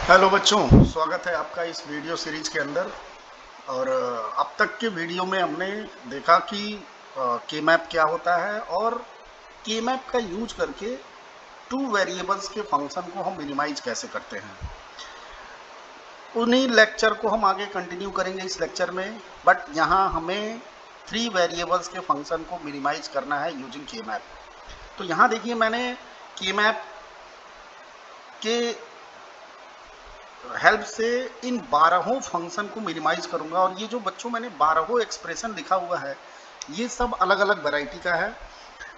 Hello बच्चों, स्वागत है आपका इस वीडियो सीरीज के अंदर। और अब तक के वीडियो में हमने देखा कि के मैप क्या होता है और के मैप का यूज करके टू वेरिएबल्स के फंक्शन को हम मिनिमाइज कैसे करते हैं। उन्हीं लेक्चर को हम आगे कंटिन्यू करेंगे इस लेक्चर में, बट यहाँ हमें थ्री वेरिएबल्स के फंक्शन को मिनिमाइज करना है यूजिंग के मैप। तो यहाँ देखिए, मैंने के मैप के हेल्प से इन 12 फंक्शन को मिनिमाइज करूंगा। और ये जो बच्चों मैंने 12 एक्सप्रेशन लिखा हुआ है, ये सब अलग अलग वैरायटी का है।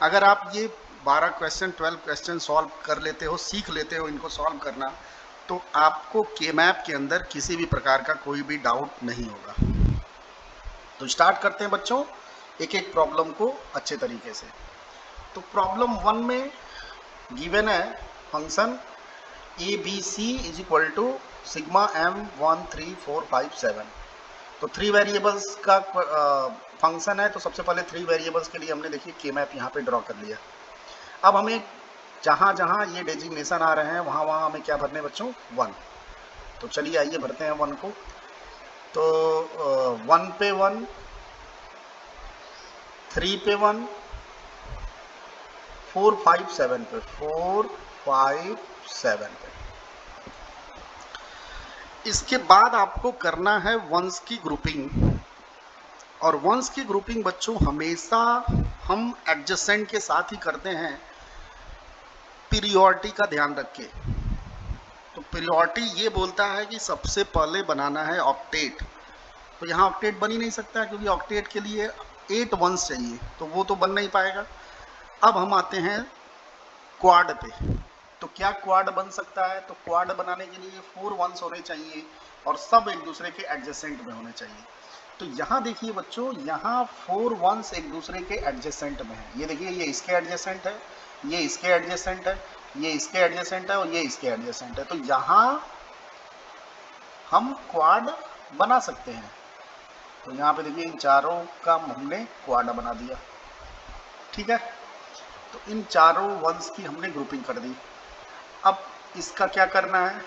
अगर आप ये 12 क्वेश्चन 12 क्वेश्चन सॉल्व कर लेते हो, सीख लेते हो इनको सॉल्व करना, तो आपको के मैप के अंदर किसी भी प्रकार का कोई भी डाउट नहीं होगा। तो स्टार्ट करते हैं बच्चों एक एक प्रॉब्लम को अच्छे तरीके से। तो प्रॉब्लम 1 में गिवन है function A B C is equal to sigma M 1 3 4 5 7। तो थ्री वेरिएबल्स का फंक्शन है। तो सबसे पहले थ्री वेरिएबल्स के लिए हमने देखिए के मैप यहाँ पे ड्रॉ कर लिया। अब हमें जहाँ जहाँ ये डेजिग्नेशन आ रहे हैं वहाँ वहाँ हमें क्या भरने बच्चों, 1। तो चलिए आइए भरते हैं 1 को। तो 1 पे 1, 3 पे 1, 4 5 7 पे, 4 5 7 पे। इसके बाद आपको करना है वंस की ग्रुपिंग। और वंस की ग्रुपिंग बच्चों हमेशा हम एडजेसेंट के साथ ही करते हैं, पीरियोडिटी का ध्यान रख के। तो पीरियोडिटी ये बोलता है कि सबसे पहले बनाना है ऑक्टेट। तो यहाँ ऑक्टेट बन ही नहीं सकता, क्योंकि ऑक्टेट के लिए 8 वंस चाहिए, तो वो तो बन नहीं पाएगा। अब हम आते हैं क्वाड पे। तो क्या क्वाड बन सकता है? तो क्वाड बनाने के लिए 4 वंस होने चाहिए और सब एक दूसरे के एडजेसेंट में होने चाहिए। तो यहाँ देखिए बच्चों, यहाँ 4 वंस एक दूसरे के एडजेसेंट में है। ये देखिए, ये इसके एडजेसेंट है, ये इसके एडजेसेंट है, ये इसके एडजेसेंट है और ये इसके एडजेसेंट है। तो यहाँ हम क्वाड बना सकते हैं। तो यहाँ पे देखिए, इन चारों का हमने क्वाड बना दिया। ठीक है, तो इन चारों वंस की हमने ग्रुपिंग कर दी। अब इसका क्या करना है?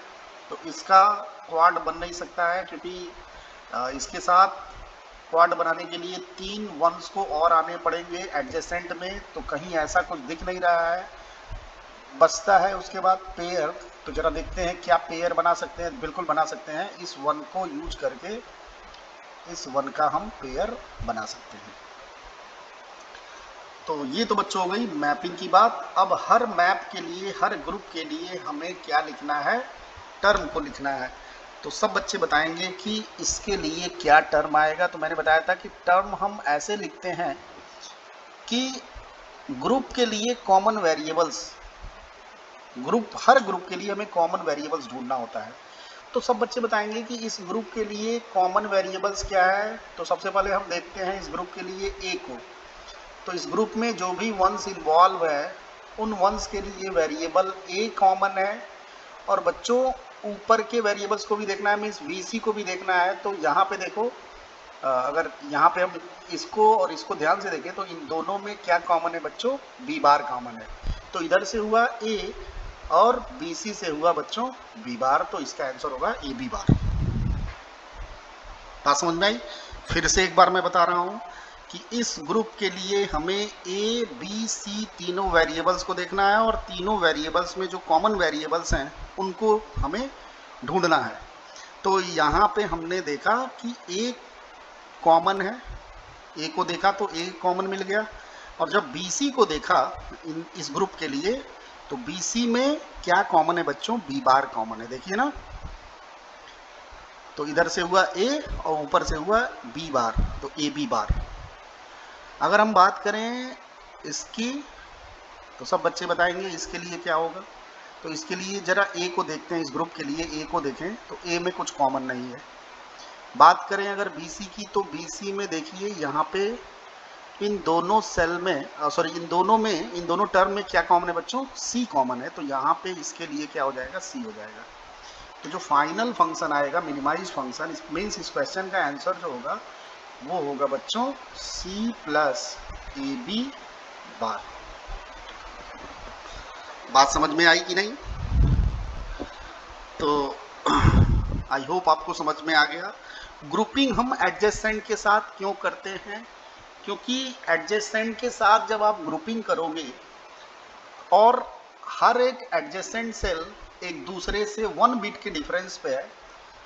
तो इसका क्वाड बन नहीं सकता है, क्योंकि इसके साथ क्वाड बनाने के लिए 3 वंस को और आने पड़ेंगे एडजेसेंट में। तो कहीं ऐसा कुछ दिख नहीं रहा है। बचता है उसके बाद पेयर। तो जरा देखते हैं क्या पेयर बना सकते हैं। बिल्कुल बना सकते हैं, इस वन को यूज करके इस वन का हम पेयर बना सकते हैं। तो ये तो बच्चों हो गई मैपिंग की बात। अब हर मैप के लिए, हर ग्रुप के लिए हमें क्या लिखना है? टर्म को लिखना है। तो सब बच्चे बताएंगे कि इसके लिए क्या टर्म आएगा। तो मैंने बताया था कि टर्म हम ऐसे लिखते हैं कि ग्रुप के लिए कॉमन वेरिएबल्स, हर ग्रुप के लिए हमें कॉमन वेरिएबल्स ढूंढना होता है। तो सब बच्चे बताएंगे कि इस ग्रुप के लिए कॉमन वेरिएबल्स क्या है। तो सबसे पहले हम देखते हैं इस ग्रुप के लिए ए को। तो इस ग्रुप में जो भी वंस इन्वॉल्व है, उन वंस के लिए वेरिएबल ए कॉमन है। और बच्चों ऊपर के वेरिएबल्स को भी देखना है, मीन्स वीसी को भी देखना है। तो यहाँ पे देखो, अगर यहाँ पे हम इसको और इसको ध्यान से देखें तो इन दोनों में क्या कॉमन है बच्चों? बी बार कॉमन है। तो इधर से हुआ ए और बीसी से हुआ बच्चों बी बार। तो इसका आंसर होगा ए बी बार। बात समझ में आई? फिर से एक बार मैं बता रहा हूँ कि इस ग्रुप के लिए हमें ए बी सी तीनों वेरिएबल्स को देखना है, और तीनों वेरिएबल्स में जो कॉमन वेरिएबल्स हैं उनको हमें ढूंढना है। तो यहाँ पे हमने देखा कि ए कॉमन है, ए को देखा तो ए कॉमन मिल गया। और जब बी सी को देखा इस ग्रुप के लिए, तो बी सी में क्या कॉमन है बच्चों? बी बार कॉमन है। देखिए ना, तो इधर से हुआ ए और ऊपर से हुआ बी बार, तो ए बी बार। अगर हम बात करें इसकी, तो सब बच्चे बताएंगे इसके लिए क्या होगा। तो इसके लिए जरा ए को देखते हैं, इस ग्रुप के लिए ए को देखें तो ए में कुछ कॉमन नहीं है। बात करें अगर बीसी की, तो बीसी में देखिए यहाँ पे इन दोनों सेल में, सॉरी इन दोनों टर्म में क्या कॉमन है बच्चों? सी कॉमन है। तो यहाँ पे इसके लिए क्या हो जाएगा? सी हो जाएगा। तो जो फाइनल फंक्शन आएगा, मिनिमाइज फंक्शन, मीन्स इस क्वेश्चन का आंसर जो होगा वो होगा बच्चों सी प्लस ए बी बार। बात समझ में आई कि नहीं? तो आई होप आपको समझ में आ गया। ग्रुपिंग हम एडजेसेंट के साथ क्यों करते हैं, क्योंकि एडजेसेंट के साथ जब आप ग्रुपिंग करोगे और हर एक एडजेसेंट सेल एक दूसरे से 1 बिट के डिफरेंस पे है,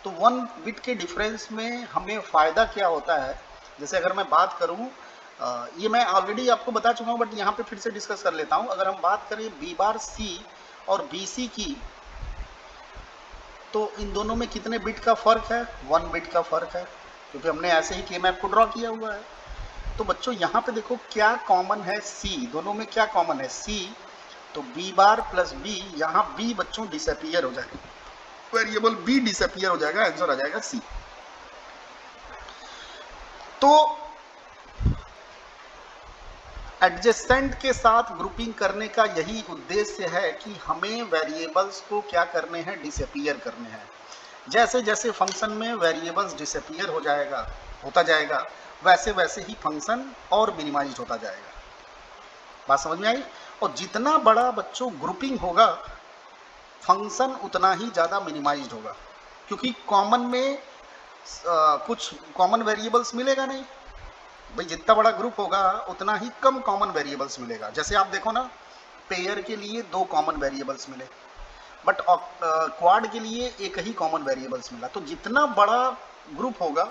तो 1 बिट के डिफरेंस में हमें फ़ायदा क्या होता है। जैसे अगर मैं बात करूं, ये मैं ऑलरेडी आपको बता चुका हूं, बट यहाँ पे फिर से डिस्कस कर लेता हूं। अगर हम बात करें बी बार सी और बी सी की, तो इन दोनों में कितने बिट का फ़र्क है, 1 बिट का फ़र्क है, क्योंकि हमने ऐसे ही के मैप को ड्रॉ किया हुआ है। तो बच्चों यहाँ पे देखो क्या कॉमन है, सी, दोनों में क्या कॉमन है, सी, तो बी बार प्लस बी, यहाँ बी बच्चों डिसअपियर हो जाएगा, वेरिएबल बी डिसअपियर हो जाएगा, आंसर आ जाएगा सी। तो एडजेसेंट के साथ ग्रुपिंग करने का यही उद्देश्य है कि हमें वेरिएबल्स को क्या करने हैं, डिसअपियर करने हैं। जैसे जैसे फंक्शन में वेरिएबल्स डिसअपियर होता जाएगा, वैसे वैसे ही फंक्शन और मिनिमाइज होता जाएगा। बात समझ में आई। और जितना बड़ा बच्चों ग्रुपिंग होगा, फंक्शन उतना ही ज़्यादा मिनिमाइज होगा, क्योंकि कॉमन में कुछ कॉमन वेरिएबल्स मिलेगा नहीं भाई। जितना बड़ा ग्रुप होगा उतना ही कम कॉमन वेरिएबल्स मिलेगा। जैसे आप देखो ना, पेयर के लिए 2 कॉमन वेरिएबल्स मिले, बट क्वाड के लिए एक ही कॉमन वेरिएबल्स मिला। तो जितना बड़ा ग्रुप होगा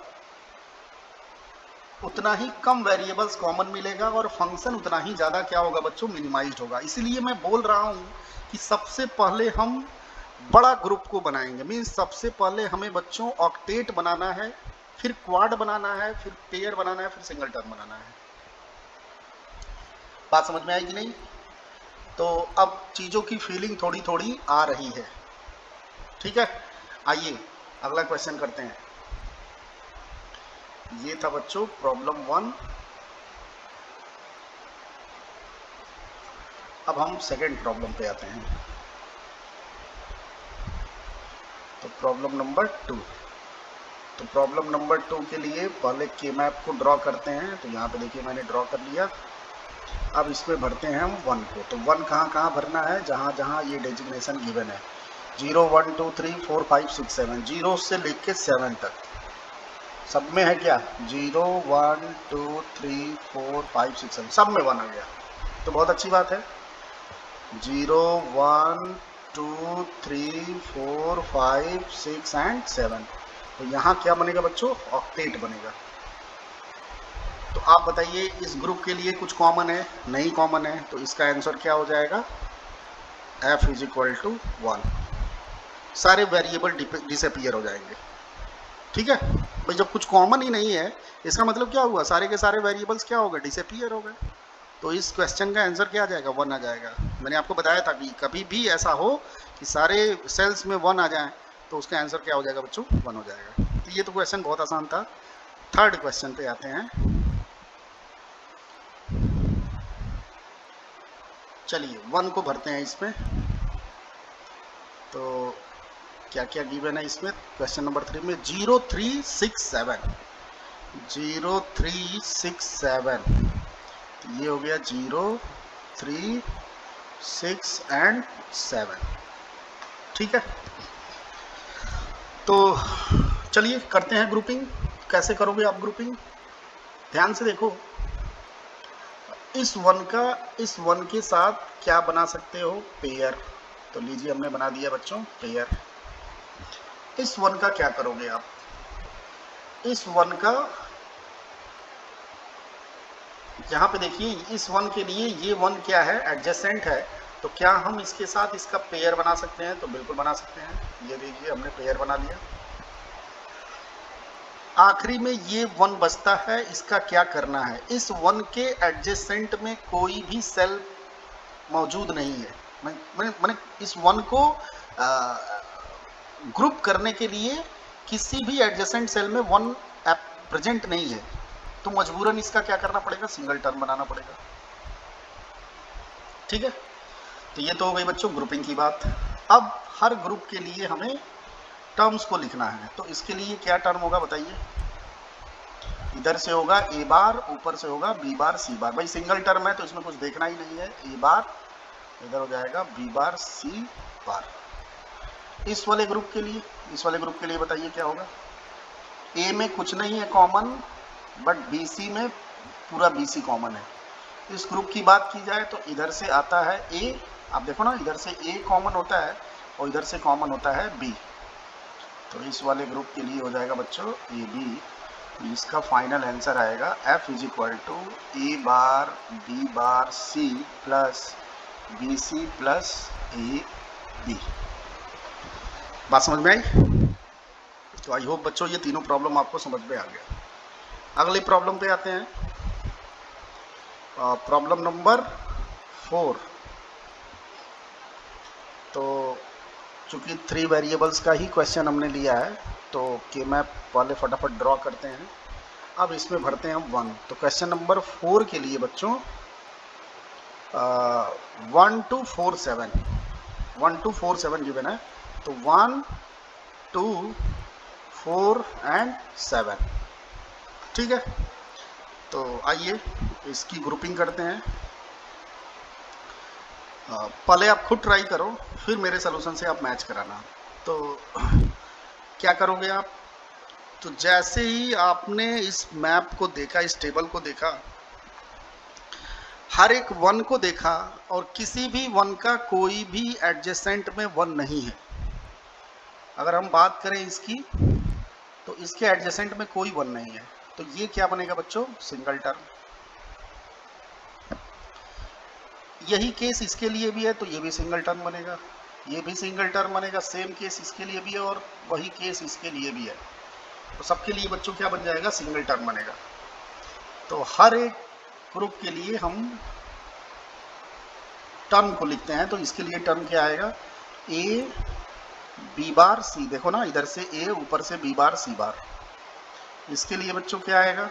उतना ही कम वेरिएबल्स कॉमन मिलेगा और फंक्शन उतना ही ज़्यादा क्या होगा बच्चों, मिनिमाइज्ड होगा। इसलिए मैं बोल रहा हूँ कि सबसे पहले हम बड़ा ग्रुप को बनाएंगे। मीन्स सबसे पहले हमें बच्चों ऑक्टेट बनाना है, फिर क्वाड बनाना है, फिर पेयर बनाना है, फिर सिंगल टर्म बनाना है। बात समझ में आई कि नहीं। तो अब चीज़ों की फीलिंग थोड़ी थोड़ी आ रही है, ठीक है। आइए अगला क्वेश्चन करते हैं। ये था बच्चों प्रॉब्लम 1। अब हम सेकेंड प्रॉब्लम पे आते हैं। तो प्रॉब्लम नंबर 2। तो प्रॉब्लम नंबर 2 के लिए पहले के मैप को ड्रॉ करते हैं। तो यहाँ पे देखिए मैंने ड्रॉ कर लिया। अब इसमें भरते हैं हम 1 को। तो 1 कहाँ कहाँ भरना है, जहाँ जहाँ ये डेजिग्नेशन गिवन है, 0 1 2 3 4 5 6 7, 0 से लेके 7 तक सब में है क्या, 0 1 2 3 4 5 6 7 सब में 1 आ गया। तो बहुत अच्छी बात है। 0 1 2 3 4 5 6 एंड 7। तो यहाँ क्या बनेगा बच्चों, ऑक्टेट बनेगा। तो आप बताइए इस ग्रुप के लिए कुछ कॉमन है, नहीं कॉमन है, तो इसका आंसर क्या हो जाएगा, f इज इक्वल टू 1। सारे वेरिएबल डिसअपियर हो जाएंगे, ठीक है भाई। जब कुछ कॉमन ही नहीं है, इसका मतलब क्या हुआ, सारे के सारे वेरिएबल्स क्या हो गए, डिसअपियर हो गए। तो इस क्वेश्चन का आंसर क्या आ जाएगा, 1 आ जाएगा। मैंने आपको बताया था कि कभी भी ऐसा हो कि सारे सेल्स में 1 आ जाए, तो उसका आंसर क्या हो जाएगा बच्चों, 1 हो जाएगा। तो ये तो क्वेश्चन बहुत आसान था। थर्ड क्वेश्चन पे आते हैं। चलिए 1 को भरते हैं इसमें। तो क्या क्या गिवन है इसमें, क्वेश्चन नंबर 3 में 0 3 6 7, 0 3 6 7। तो ये हो गया 0 3 6 एंड 7, ठीक है। तो चलिए करते हैं ग्रुपिंग। कैसे करोगे आप ग्रुपिंग, ध्यान से देखो। इस 1 के साथ क्या बना सकते हो, पेयर। तो लीजिए हमने बना दिया बच्चों पेयर। इस 1 का क्या करोगे आप, इस 1 का यहाँ पे देखिए, इस 1 के लिए ये 1 क्या है, एडजेसेंट है। तो क्या हम इसके साथ इसका पेयर बना सकते हैं, तो बिल्कुल बना सकते हैं। ये देखिए हमने पेयर बना लिया। आखिरी में ये 1 बचता है, इसका क्या करना है, इस 1 के एडजेसेंट में कोई भी सेल मौजूद नहीं है। मैंने इस 1 को ग्रुप करने के लिए किसी भी एडजेसेंट सेल में 1 प्रेजेंट नहीं है, तो मजबूरन इसका क्या करना पड़ेगा, सिंगल टर्म बनाना पड़ेगा, ठीक है। तो ये तो हो गई बच्चों ग्रुपिंग की बात। अब हर ग्रुप के लिए हमें टर्म्स को लिखना है। तो इसके लिए क्या टर्म होगा बताइए, इधर से होगा ए बार, ऊपर से होगा बी बार सी बार। भाई सिंगल टर्म है तो इसमें कुछ देखना ही नहीं है, ए बार, इधर हो जाएगा बी बार सी बार। इस वाले ग्रुप के लिए बताइए क्या होगा। ए में कुछ नहीं है कॉमन, बट बीसी में पूरा बीसी कॉमन है। इस ग्रुप की बात की जाए तो इधर से आता है ए, आप देखो ना इधर से ए कॉमन होता है और इधर से कॉमन होता है बी। तो इस वाले ग्रुप के लिए हो जाएगा बच्चों ए बी। इसका फाइनल आंसर आएगा F is equal to A bar B bar C plus B C plus A B. बात समझ में आई? तो आई होप बच्चों ये तीनों प्रॉब्लम आपको समझ में आ गया। अगली प्रॉब्लम पे आते हैं, प्रॉब्लम नंबर 4। तो चूंकि 3 वेरिएबल्स का ही क्वेश्चन हमने लिया है तो के मैप वाले फटाफट ड्रॉ करते हैं। अब इसमें भरते हैं हम 1। तो क्वेश्चन नंबर 4 के लिए बच्चों 1 to 4 7 गिवन है। तो 1 2 4 एंड 7, ठीक है। तो आइए इसकी ग्रुपिंग करते हैं। पहले आप खुद ट्राई करो, फिर मेरे सोल्यूशन से आप मैच कराना। तो क्या करोगे आप, तो जैसे ही आपने इस मैप को देखा, इस टेबल को देखा, हर एक 1 को देखा और किसी भी 1 का कोई भी एडजेसेंट में 1 नहीं है। अगर हम बात करें इसकी तो इसके एडजेसेंट में कोई 1 नहीं है। तो ये क्या बनेगा बच्चों, सिंगल टर्म। यही केस इसके लिए भी है तो ये भी सिंगल टर्म बनेगा, ये भी सिंगल टर्म बनेगा। सेम केस इसके लिए भी है और वही केस इसके लिए भी है। तो सबके लिए बच्चों क्या बन जाएगा, सिंगल टर्म बनेगा। तो हर एक ग्रुप के लिए हम टर्म को लिखते हैं। तो इसके लिए टर्म क्या आएगा, ए बी बार सी। देखो ना इधर से ए, ऊपर से बी बार सी बार। इसके लिए बच्चों क्या आएगा,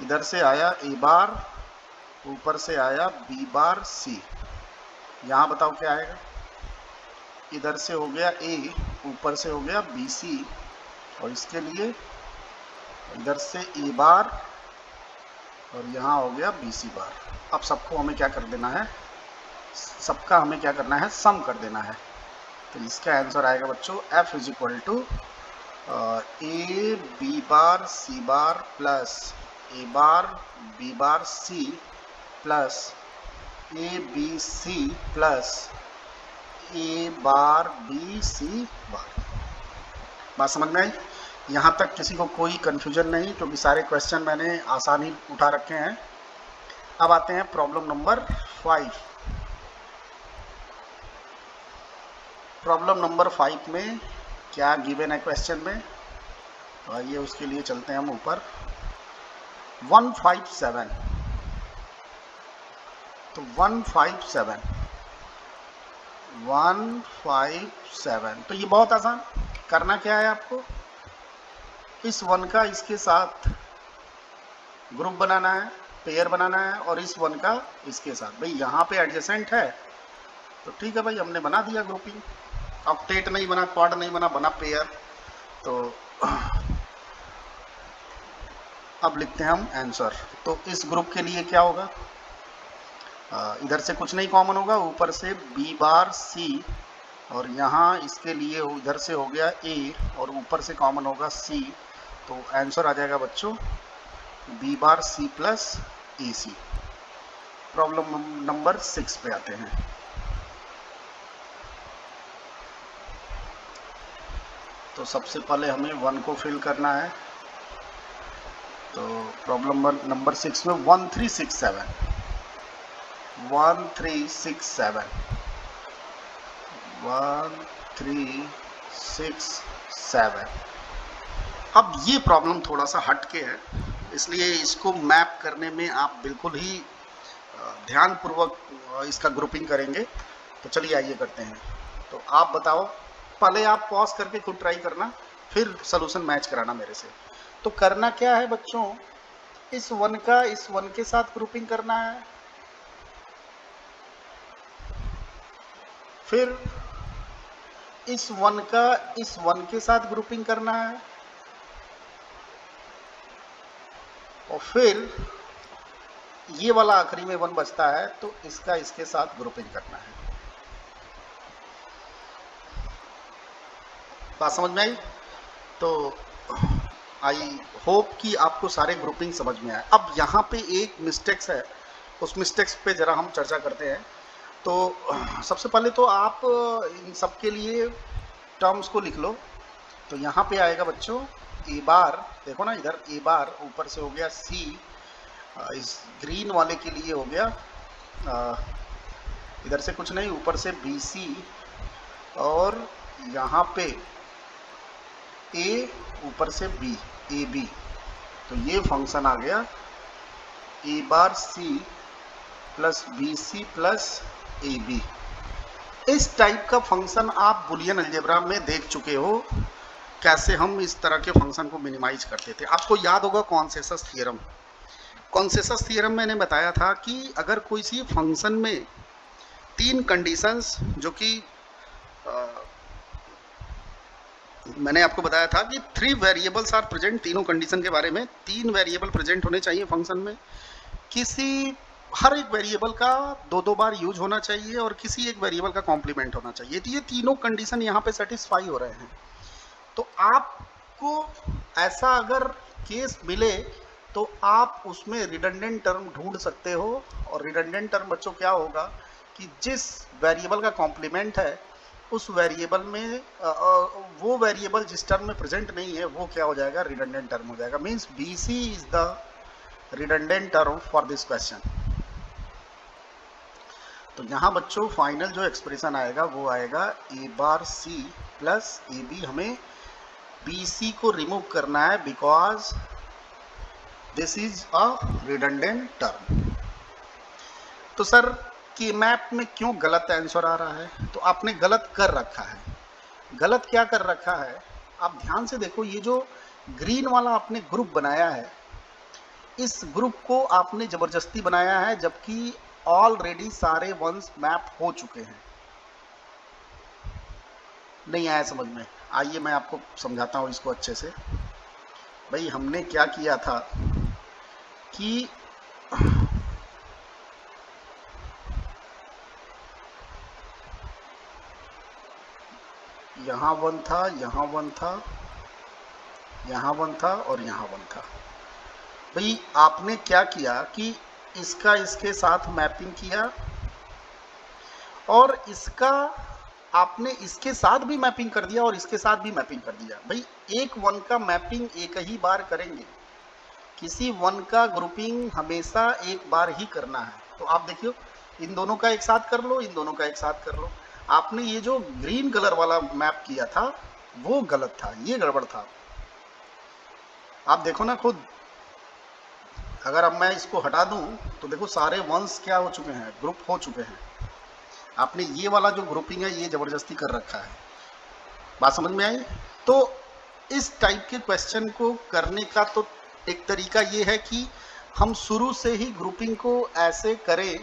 इधर से आया ए बार, ऊपर से आया बी बार सी। यहाँ बताओ क्या आएगा, इधर से हो गया ए, ऊपर से हो गया बी सी, और इसके लिए इधर से ए बार और यहाँ हो गया बी सी बार। अब सबको हमें क्या कर देना है, सबका हमें क्या करना है, सम कर देना है। तो इसका आंसर आएगा बच्चों F is equal to A B bar C bar plus A bar B bar C plus A B C plus A bar B C bar. बात समझ में आई? यहाँ तक किसी को कोई कन्फ्यूजन नहीं, क्योंकि सारे क्वेश्चन मैंने आसानी उठा रखे हैं। अब आते हैं प्रॉब्लम नंबर 5। प्रॉब्लम नंबर 5 में क्या गिवन है क्वेश्चन में, तो आइए उसके लिए चलते हैं हम ऊपर। 157, तो 157 तो ये बहुत आसान। करना क्या है आपको, इस 1 का इसके साथ ग्रुप बनाना है, पेयर बनाना है, और इस 1 का इसके साथ। भाई यहाँ पे एडजेसेंट है तो ठीक है भाई, हमने बना दिया ग्रुपिंग। ऑक्टेट नहीं बना, क्वाड नहीं बना, बना पेयर। तो अब लिखते हैं हम आंसर। तो इस ग्रुप के लिए क्या होगा, इधर से कुछ नहीं कॉमन होगा, ऊपर से बी बार सी, और यहाँ इसके लिए इधर से हो गया ए और ऊपर से कॉमन होगा सी। तो आंसर आ जाएगा बच्चों बी बार सी प्लस ए सी। प्रॉब्लम नंबर 6 पे आते हैं। तो सबसे पहले हमें 1 को फिल करना है। तो प्रॉब्लम नंबर 6 में 1367 अब ये प्रॉब्लम थोड़ा सा हट के है, इसलिए इसको मैप करने में आप बिल्कुल ही ध्यानपूर्वक इसका ग्रुपिंग करेंगे। तो चलिए आइए करते हैं। तो आप बताओ, पहले आप पॉज करके खुद ट्राई करना, फिर सॉल्यूशन मैच कराना मेरे से। तो करना क्या है बच्चों, इस 1 का इस 1 के साथ ग्रुपिंग करना है, फिर इस 1 का इस 1 के साथ ग्रुपिंग करना है, और फिर ये वाला आखिरी में 1 बचता है तो इसका इसके साथ ग्रुपिंग करना है। बात समझ में आई? तो आई होप कि आपको सारे ग्रुपिंग समझ में आए। अब यहाँ पे एक मिस्टेक्स है, उस मिस्टेक्स पे ज़रा हम चर्चा करते हैं। तो सबसे पहले तो आप इन सब के लिए टर्म्स को लिख लो। तो यहाँ पे आएगा बच्चों ए बार, देखो ना इधर ए बार ऊपर से हो गया सी, इस ग्रीन वाले के लिए हो गया इधर से कुछ नहीं, ऊपर से बी सी, और यहाँ पे ए, ऊपर से बी, ए बी। तो ये फंक्शन आ गया A bar C plus B C plus A B. इस टाइप का फंक्शन आप बुलियन अलजेब्रा में देख चुके हो, कैसे हम इस तरह के फंक्शन को मिनिमाइज करते थे। आपको याद होगा कॉन्सेसस थ्योरम। कॉन्सेसस थ्योरम मैंने बताया था कि अगर कोई सी फंक्शन में तीन कंडीशंस, जो कि मैंने आपको बताया था कि 3 वेरिएबल्स आर प्रेजेंट, तीनों कंडीशन के बारे में, 3 वेरिएबल प्रेजेंट होने चाहिए फंक्शन में, किसी हर एक वेरिएबल का दो बार यूज होना चाहिए और किसी एक वेरिएबल का कॉम्प्लीमेंट होना चाहिए। तो ये तीनों कंडीशन यहाँ पे सेटिस्फाई हो रहे हैं। तो आपको ऐसा अगर केस मिले तो आप उसमें रिडंडेंट टर्म ढूंढ सकते हो। और रिडंडेंट टर्म बच्चों क्या होगा कि जिस वेरिएबल का कॉम्प्लीमेंट है उस वेरिएबल में वो वेरिएबल जिस टर्म में प्रेजेंट नहीं है वो क्या हो जाएगा, रिडंडेंट टर्म हो जाएगा। Means B C is the redundant term for this question. तो यहाँ बच्चों फाइनल जो एक्सप्रेशन आएगा वो आएगा A bar C plus A B. हमें बी सी को रिमूव करना है because this is a redundant term. तो सर के मैप में क्यों गलत आंसर आ रहा है? तो आपने गलत कर रखा है। गलत क्या कर रखा है आप ध्यान से देखो। ये जो ग्रीन वाला आपने ग्रुप बनाया है, इस ग्रुप को आपने जबरदस्ती बनाया है, जबकि ऑलरेडी सारे वंस मैप हो चुके हैं। नहीं आया समझ में? आइए मैं आपको समझाता हूँ इसको अच्छे से। भाई हमने क्या किया था कि यहाँ 1 था, यहाँ 1 था, यहाँ 1 था और यहाँ 1 था। भाई आपने क्या किया कि इसका इसके साथ मैपिंग किया और इसका आपने इसके साथ भी मैपिंग कर दिया और इसके साथ भी मैपिंग कर दिया। भाई एक 1 का मैपिंग एक ही बार करेंगे, किसी 1 का ग्रुपिंग हमेशा एक बार ही करना है। तो आप देखियो इन दोनों का एक साथ कर लो, इन दोनों का एक साथ कर लो। आपने ये जो ग्रीन कलर वाला मैप किया था वो गलत था, ये गड़बड़ था। आप देखो ना खुद, अगर अब मैं इसको हटा दूं तो देखो सारे वंस क्या हो चुके हैं, ग्रुप हो चुके हैं। आपने ये वाला जो ग्रुपिंग है ये जबरदस्ती कर रखा है। बात समझ में आई? तो इस टाइप के क्वेश्चन को करने का तो एक तरीका ये है कि हम शुरू से ही ग्रुपिंग को ऐसे करें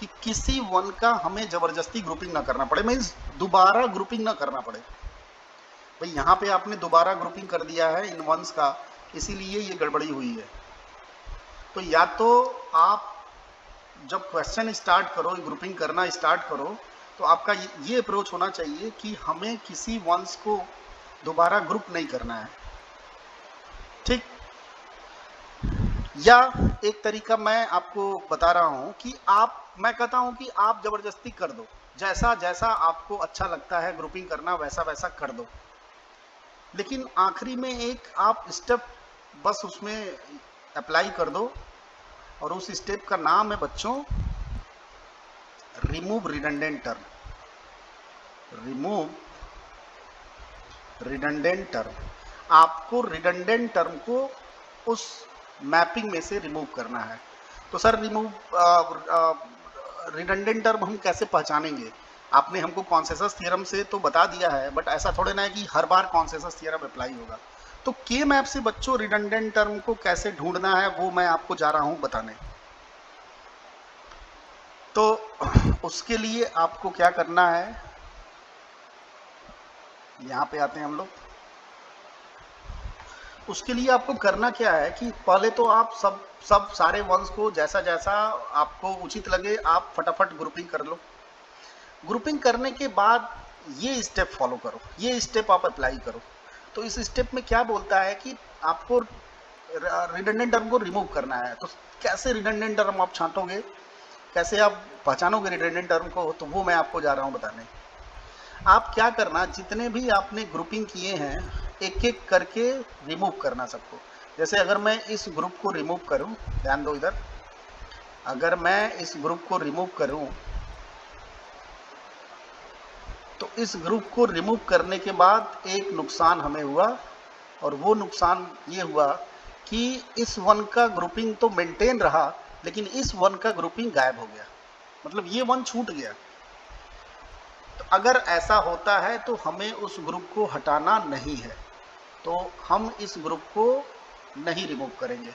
कि किसी 1 का हमें जबरदस्ती ग्रुपिंग ना करना पड़े, मीन्स दोबारा ग्रुपिंग ना करना पड़े। भाई यहाँ पे आपने दोबारा ग्रुपिंग कर दिया है इन वंस का, इसीलिए ये गड़बड़ी हुई है। तो या तो आप जब क्वेश्चन स्टार्ट करो, ग्रुपिंग करना स्टार्ट करो, तो आपका ये अप्रोच होना चाहिए कि हमें किसी वंस को दोबारा ग्रुप नहीं करना है, ठीक। या एक तरीका मैं आपको बता रहा हूं कि मैं कहता हूं कि आप जबरदस्ती कर दो, जैसा जैसा आपको अच्छा लगता है ग्रुपिंग करना वैसा वैसा कर दो। लेकिन आखिरी में एक आप स्टेप बस उसमें अप्लाई कर दो और उस स्टेप का नाम है बच्चों remove redundant term. Remove redundant term, आपको रिडंडेंट टर्म को उस मैपिंग में से रिमूव करना है। तो सर रिमूव रिडंडेंट टर्म हम कैसे पहचानेंगे? आपने हमको कॉन्सेसस थ्योरम से तो बता दिया है, बट ऐसा थोड़े ना है कि हर बार कॉन्सेसस थ्योरम अप्लाई होगा। तो के मैप से बच्चों रिडंडेंट टर्म को कैसे ढूंढना है वो मैं आपको जा रहा हूं बताने। तो उसके लिए आपको क्या करना है, यहाँ पे आते हैं हम लोग। उसके लिए आपको करना क्या है कि पहले तो आप सब सारे वंस को जैसा जैसा आपको उचित लगे आप फटाफट ग्रुपिंग कर लो। ग्रुपिंग करने के बाद ये स्टेप फॉलो करो, ये स्टेप आप अप्लाई करो। तो इस स्टेप में क्या बोलता है कि आपको रिडंडेंट टर्म को रिमूव करना है। तो कैसे रिडंडेंट टर्म आप छांटोगे, कैसे आप पहचानोगे रिडंडेंट टर्म को, तो वो मैं आपको जा रहा हूँ बताने। आप क्या करना, जितने भी आपने ग्रुपिंग किए हैं एक एक करके रिमूव करना सबको। जैसे अगर मैं इस ग्रुप को रिमूव करूं, ध्यान दो इधर, अगर मैं इस ग्रुप को रिमूव करूं तो इस ग्रुप को रिमूव करने के बाद एक नुकसान हमें हुआ, और वो नुकसान ये हुआ कि इस वन का ग्रुपिंग तो मेंटेन रहा, लेकिन इस वन का ग्रुपिंग गायब हो गया, मतलब ये वन छूट गया। तो अगर ऐसा होता है तो हमें उस ग्रुप को हटाना नहीं है, तो हम इस ग्रुप को नहीं रिमूव करेंगे।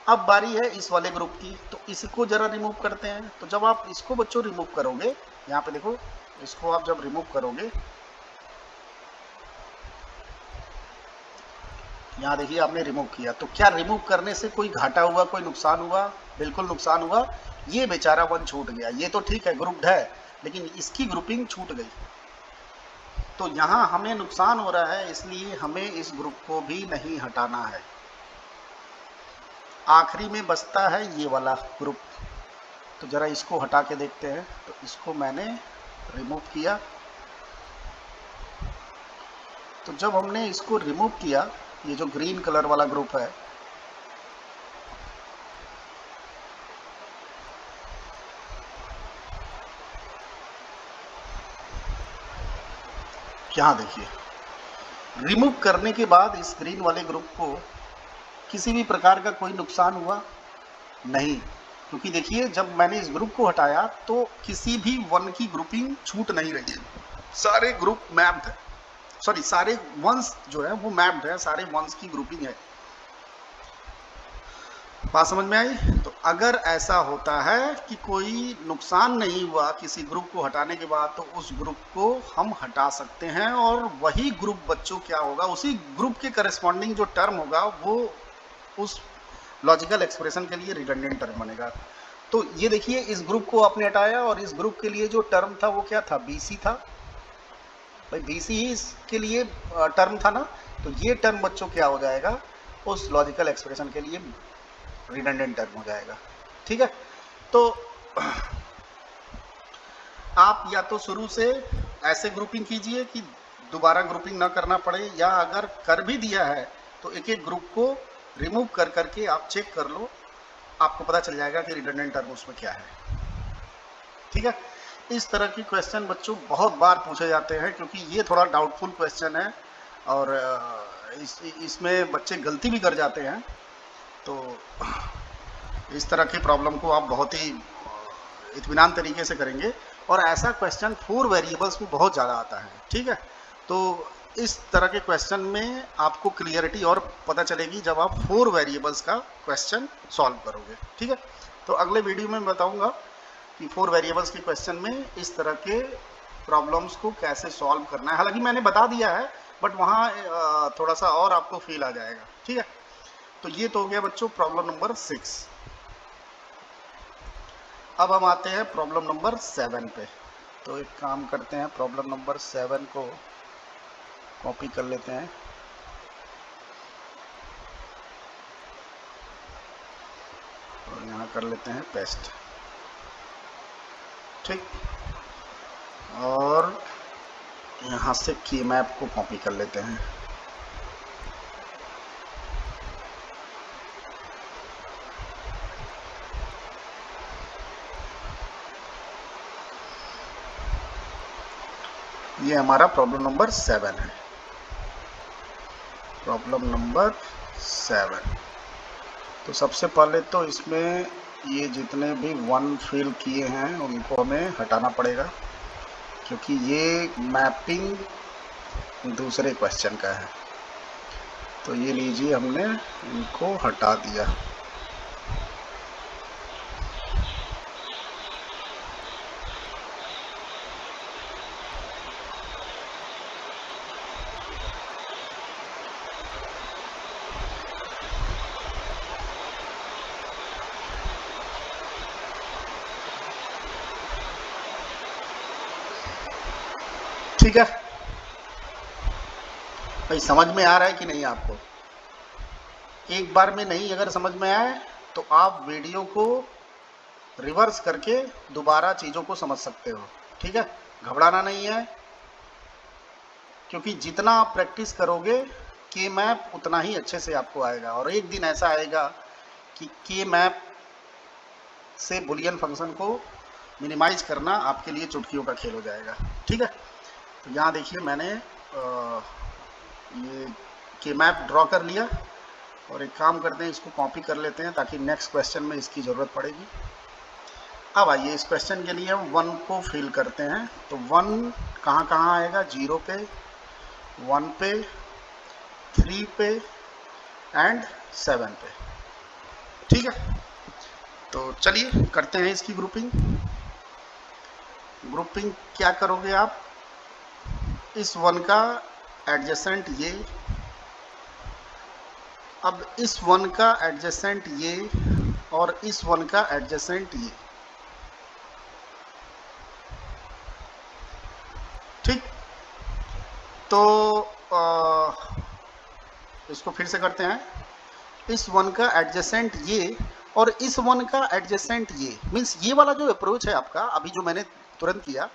अब बारी है इस वाले ग्रुप की, तो इसको जरा रिमूव करते हैं। तो जब आप इसको बच्चों रिमूव करोगे, यहाँ पे देखो, इसको आप जब रिमूव करोगे, यहाँ देखिए आपने रिमूव किया, तो क्या रिमूव करने से कोई घाटा हुआ, कोई नुकसान हुआ? बिल्कुल नुकसान हुआ। ये बेचारा वन छूट गया। ये तो ठीक है ग्रुप्ड है, लेकिन इसकी ग्रुपिंग छूट गई। तो यहाँ हमें नुकसान हो रहा है, इसलिए हमें इस ग्रुप को भी नहीं हटाना है। आखिरी में बचता है ये वाला ग्रुप, तो जरा इसको हटा के देखते हैं। तो इसको मैंने रिमूव किया। तो जब हमने इसको रिमूव किया, ये जो ग्रीन कलर वाला ग्रुप है, यहाँ देखिए, रिमूव करने के बाद इस ग्रीन वाले ग्रुप को किसी भी प्रकार का कोई नुकसान हुआ नहीं, क्योंकि देखिए जब मैंने इस ग्रुप को हटाया तो किसी भी वन की ग्रुपिंग छूट नहीं रही है। सारे ग्रुप मैप्ड है, सॉरी सारे वंस जो है वो मैप्ड है, सारे वंस की ग्रुपिंग है। बात समझ में आई? तो अगर ऐसा होता है कि कोई नुकसान नहीं हुआ किसी ग्रुप को हटाने के बाद, तो उस ग्रुप को हम हटा सकते हैं, और वही ग्रुप बच्चों क्या होगा, उसी ग्रुप के करस्पॉन्डिंग जो टर्म होगा वो उस लॉजिकल एक्सप्रेशन के लिए रिडंडेंट टर्म बनेगा। तो ये देखिए, इस ग्रुप को आपने हटाया, और इस ग्रुप के लिए जो टर्म था वो क्या था? BC था। भाई BC ही इसके लिए टर्म था ना, तो ये टर्म बच्चों क्या हो जाएगा, उस लॉजिकल एक्सप्रेशन के लिए रिडंडेंट टर्म हो जाएगा। ठीक है? तो आप या तो शुरू से ऐसे ग्रुपिंग कीजिए कि दोबारा ग्रुपिंग ना करना पड़े, या अगर कर भी दिया है तो एक एक ग्रुप को रिमूव कर करके आप चेक कर लो, आपको पता चल जाएगा कि रिडंडेंट टर्म उसमें क्या है। ठीक है? इस तरह की क्वेश्चन बच्चों बहुत बार पूछे जाते हैं, क्योंकि ये थोड़ा डाउटफुल क्वेश्चन है, और इसमें बच्चे गलती भी कर जाते हैं। तो इस तरह की प्रॉब्लम को आप बहुत ही इत्मीनान तरीके से करेंगे, और ऐसा क्वेश्चन 4 वेरिएबल्स में बहुत ज़्यादा आता है। ठीक है? तो इस तरह के क्वेश्चन में आपको क्लियरिटी और पता चलेगी जब आप 4 वेरिएबल्स का क्वेश्चन सॉल्व करोगे। ठीक है? तो अगले वीडियो में बताऊंगा कि 4 वेरिएबल्स के क्वेश्चन में इस तरह के प्रॉब्लम्स को कैसे सॉल्व करना है। हालांकि मैंने बता दिया है, बट वहाँ थोड़ा सा और आपको फील आ जाएगा। ठीक है? तो ये तो हो गया बच्चों प्रॉब्लम नंबर 6। अब हम आते हैं प्रॉब्लम नंबर 7 पे। तो एक काम करते हैं, प्रॉब्लम नंबर 7 को कॉपी कर लेते हैं, और यहाँ कर लेते हैं पेस्ट। ठीक, और यहाँ से की मैप को कॉपी कर लेते हैं। ये हमारा प्रॉब्लम नंबर 7 है, प्रॉब्लम नंबर 7। तो सबसे पहले तो इसमें ये जितने भी वन फिल किए हैं उनको हमें हटाना पड़ेगा, क्योंकि ये मैपिंग दूसरे क्वेश्चन का है। तो ये लीजिए, हमने इनको हटा दिया। ठीक है भाई, समझ में आ रहा है कि नहीं आपको? एक बार में नहीं अगर समझ में आए तो आप वीडियो को रिवर्स करके दोबारा चीज़ों को समझ सकते हो। ठीक है, घबराना नहीं है, क्योंकि जितना आप प्रैक्टिस करोगे के मैप उतना ही अच्छे से आपको आएगा। और एक दिन ऐसा आएगा कि के मैप से बुलियन फंक्शन को मिनिमाइज करना आपके लिए चुटकियों का खेल हो जाएगा। ठीक है, तो यहाँ देखिए मैंने ये के मैप ड्रॉ कर लिया, और एक काम करते हैं, इसको कॉपी कर लेते हैं ताकि नेक्स्ट क्वेश्चन में इसकी ज़रूरत पड़ेगी। अब आइए इस क्वेश्चन के लिए हम 1 को फिल करते हैं। तो 1 कहाँ कहाँ आएगा? 0 पे, 1 पे, 3 पे एंड 7 पे। ठीक है, तो चलिए करते हैं इसकी ग्रुपिंग। ग्रुपिंग क्या करोगे आप? इस 1 का एडजेसेंट ये, अब इस 1 का एडजेसेंट ये, और इस 1 का एडजेसेंट ये। ठीक, तो इसको फिर से करते हैं। इस 1 का एडजेसेंट ये और इस 1 का एडजेसेंट ये, मीन्स ये वाला जो अप्रोच है आपका अभी जो मैंने तुरंत किया,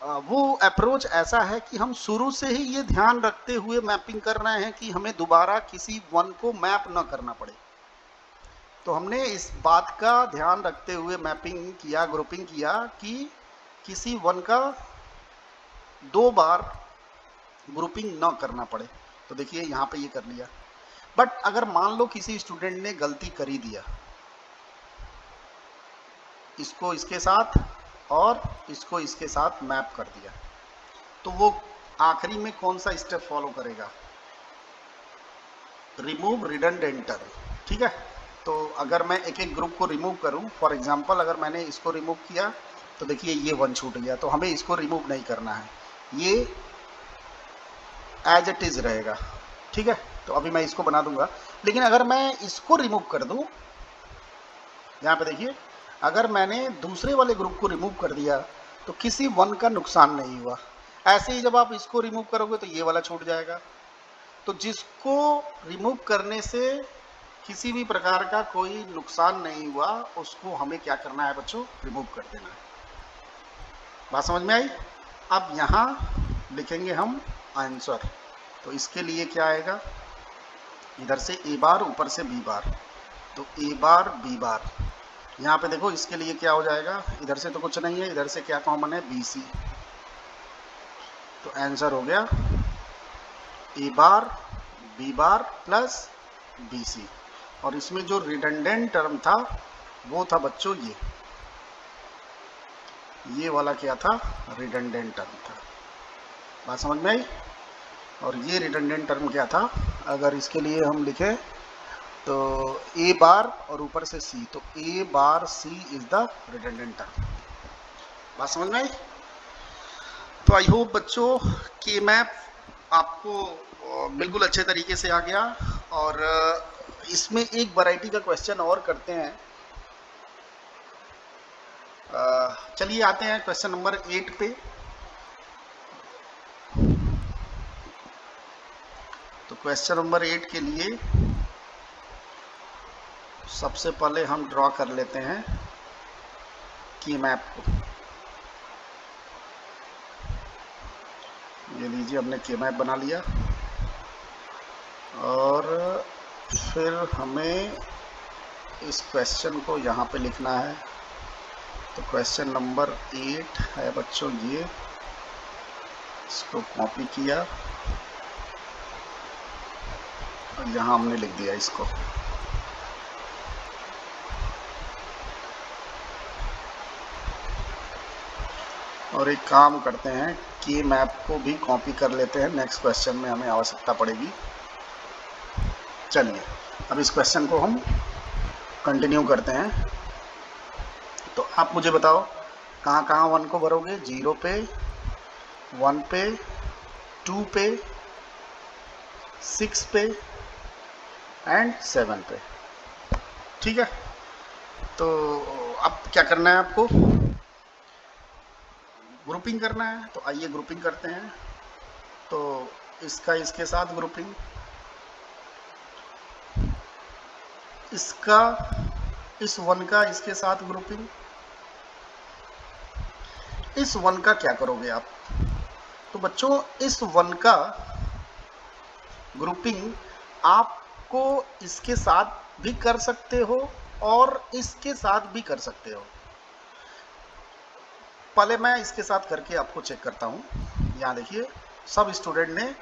वो अप्रोच ऐसा है कि हम शुरू से ही ये ध्यान रखते हुए मैपिंग कर रहे हैं कि हमें दोबारा किसी 1 को मैप न करना पड़े। तो हमने इस बात का ध्यान रखते हुए मैपिंग किया, ग्रुपिंग किया कि किसी 1 का 2 बार ग्रुपिंग न करना पड़े। तो देखिए यहाँ पे ये कर लिया। बट अगर मान लो किसी स्टूडेंट ने गलती कर ही दिया, इसको इसके साथ और इसको इसके साथ मैप कर दिया, तो वो आखिरी में कौन सा स्टेप फॉलो करेगा? Remove redundant term. ठीक है, तो अगर मैं एक एक ग्रुप को रिमूव करूं, फॉर एग्जांपल अगर मैंने इसको रिमूव किया तो देखिए ये 1 छूट गया, तो हमें इसको रिमूव नहीं करना है, ये एज इट इज रहेगा। ठीक है, तो अभी मैं इसको बना दूंगा। लेकिन अगर मैं इसको रिमूव कर दूं, यहाँ पे देखिए, अगर मैंने दूसरे वाले ग्रुप को रिमूव कर दिया तो किसी 1 का नुकसान नहीं हुआ। ऐसे ही जब आप इसको रिमूव करोगे तो ये वाला छूट जाएगा। तो जिसको रिमूव करने से किसी भी प्रकार का कोई नुकसान नहीं हुआ, उसको हमें क्या करना है बच्चों? रिमूव कर देना है। बात समझ में आई? अब यहाँ लिखेंगे हम आंसर। तो इसके लिए क्या आएगा? इधर से ए बार, ऊपर से बी बार, तो ए बार बी बार। यहाँ पे देखो इसके लिए क्या हो जाएगा? इधर से तो कुछ नहीं है, इधर से क्या कॉमन है? B C. तो आंसर हो गया A bar B bar plus B C. और इसमें जो रिडंडेंट टर्म था वो था बच्चों ये वाला क्या था? रिडंडेंट टर्म था। बात समझ में आई? और ये रिडंडेंट टर्म क्या था? अगर इसके लिए हम लिखें तो ए बार और ऊपर से सी, तो ए bar C is the redundant term. बात समझ में आई? तो आई होप बच्चों के मैप आपको बिल्कुल अच्छे तरीके से आ गया। और इसमें एक वैरायटी का क्वेश्चन और करते हैं। चलिए आते हैं क्वेश्चन नंबर 8 पे। तो क्वेश्चन नंबर 8 के लिए सबसे पहले हम ड्रॉ कर लेते हैं की मैप को। ये लीजिए, हमने की मैप बना लिया। और फिर हमें इस क्वेश्चन को यहाँ पे लिखना है। तो क्वेश्चन नंबर 8 है बच्चों ये, इसको कॉपी किया और यहाँ हमने लिख दिया इसको। और एक काम करते हैं, की मैप को भी कॉपी कर लेते हैं, नेक्स्ट क्वेश्चन में हमें आवश्यकता पड़ेगी। चलिए अब इस क्वेश्चन को हम कंटिन्यू करते हैं। तो आप मुझे बताओ कहाँ कहाँ 1 को भरोगे? 0 पे, 1 पे, 2 पे, 6 पे एंड 7 पे। ठीक है, तो अब क्या करना है आपको? ग्रुपिंग करना है, तो आइए ग्रुपिंग करते हैं। तो इसका इसके साथ ग्रुपिंग, इसका इस 1 का इसके साथ ग्रुपिंग। इस 1 का क्या करोगे आप? तो बच्चों इस 1 का ग्रुपिंग आपको इसके साथ भी कर सकते हो और इसके साथ भी कर सकते हो। पहले मैं इसके साथ करके आपको चेक करता हूँ। यहाँ देखिए, सब स्टूडेंट ने